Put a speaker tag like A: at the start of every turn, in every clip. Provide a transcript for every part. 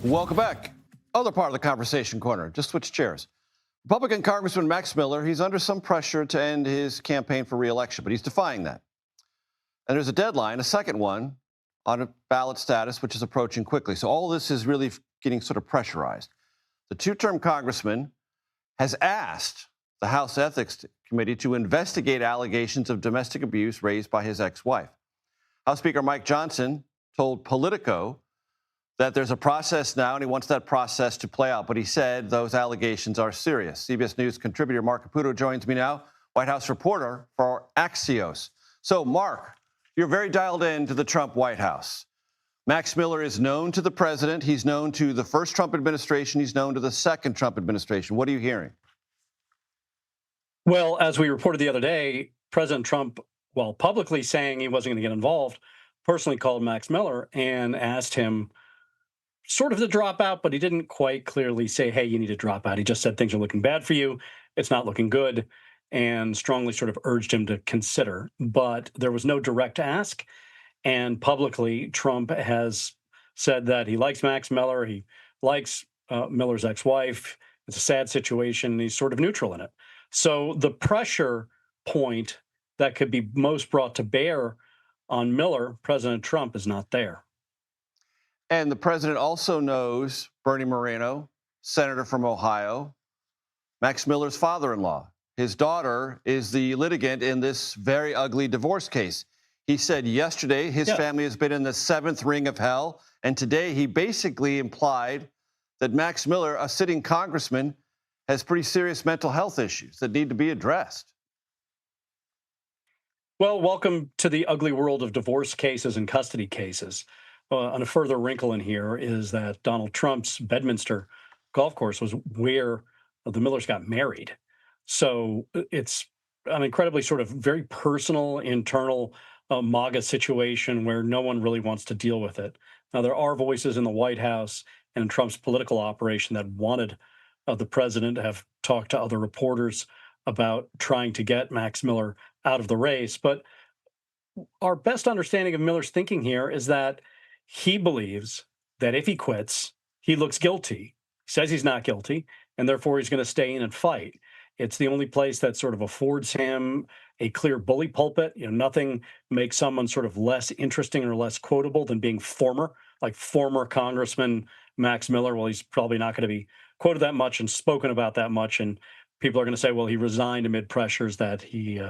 A: Welcome back. Other part of the conversation corner. Just switch chairs. Republican Congressman Max Miller, he's under some pressure to end his campaign for re-election, but he's defying that. And there's a deadline, a second one, on a ballot status, which is approaching quickly. So all this is really getting sort of pressurized. The two-term congressman has asked the House Ethics Committee to investigate allegations of domestic abuse raised by his ex-wife. House Speaker Mike Johnson told Politico that there's a process now, and he wants that process to play out. But he said those allegations are serious. CBS News contributor Marc Caputo joins me now, White House reporter for Axios. So, Marc, you're very dialed in to the Trump White House. Max Miller is known to the president. He's known to the first Trump administration. He's known to the second Trump administration. What are you hearing?
B: Well, as we reported the other day, President Trump, while publicly saying he wasn't going to get involved, personally called Max Miller and asked him sort of to drop out, but he didn't quite clearly say, hey, you need to drop out. He just said things are looking bad for you. It's not looking good, and strongly sort of urged him to consider. But there was no direct ask. And publicly, Trump has said that he likes Max Miller. He likes Miller's ex-wife. It's a sad situation. And he's sort of neutral in it. So the pressure point that could be most brought to bear on Miller, President Trump, is not there.
A: And the president also knows Bernie Moreno, senator from Ohio, Max Miller's father-in-law. His daughter is the litigant in this very ugly divorce case. He said yesterday his family has been in the seventh ring of hell, and today he basically implied that Max Miller, a sitting congressman, has pretty serious mental health issues that need to be addressed.
B: Well, welcome to the ugly world of divorce cases and custody cases. And a further wrinkle in here is that Donald Trump's Bedminster golf course was where the Millers got married. So it's an incredibly sort of very personal, internal MAGA situation where no one really wants to deal with it. Now, there are voices in the White House and in Trump's political operation that wanted the president to have talked to other reporters about trying to get Max Miller out of the race. But our best understanding of Miller's thinking here is that he believes that if he quits, he looks guilty. He says he's not guilty, and therefore he's going to stay in and fight. It's the only place that sort of affords him a clear bully pulpit. You know, nothing makes someone sort of less interesting or less quotable than being former Congressman Max Miller. Well, he's probably not going to be quoted that much and spoken about that much, and people are going to say, well, he resigned amid pressures that he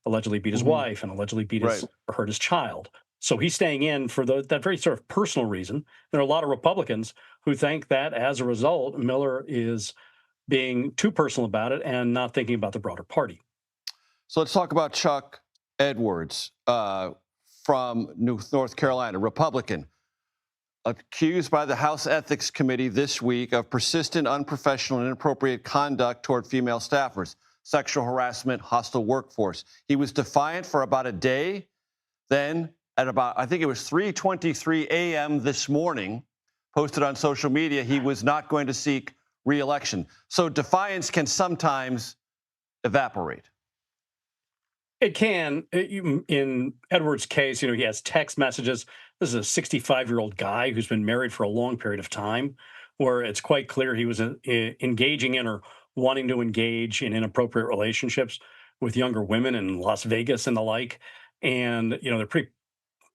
B: allegedly beat his wife and allegedly beat his or hurt his child. So he's staying in for that very sort of personal reason. There are a lot of Republicans who think that as a result, Miller is being too personal about it and not thinking about the broader party.
A: So let's talk about Chuck Edwards from North Carolina, Republican, accused by the House Ethics Committee this week of persistent, unprofessional, and inappropriate conduct toward female staffers, sexual harassment, hostile workforce. He was defiant for about a day. Then at about, I think it was 3:23 a.m. this morning, posted on social media, he was not going to seek re-election. So defiance can sometimes evaporate.
B: It can. In Edwards' case, he has text messages. This is a 65-year-old guy who's been married for a long period of time, where it's quite clear he was engaging in or wanting to engage in inappropriate relationships with younger women in Las Vegas and the like. And, they're pretty,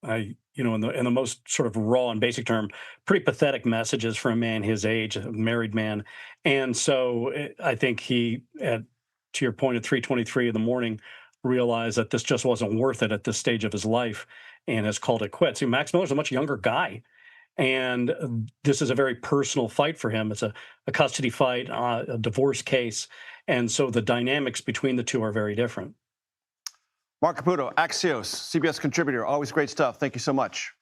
B: in the most sort of raw and basic term, pretty pathetic messages for a man his age, a married man. And so I think he, to your point, at 3:23 in the morning, realized that this just wasn't worth it at this stage of his life and has called it quits. Max Miller's a much younger guy, and this is a very personal fight for him. It's a custody fight, a divorce case, and so the dynamics between the two are very different.
A: Marc Caputo, Axios, CBS contributor. Always great stuff. Thank you so much.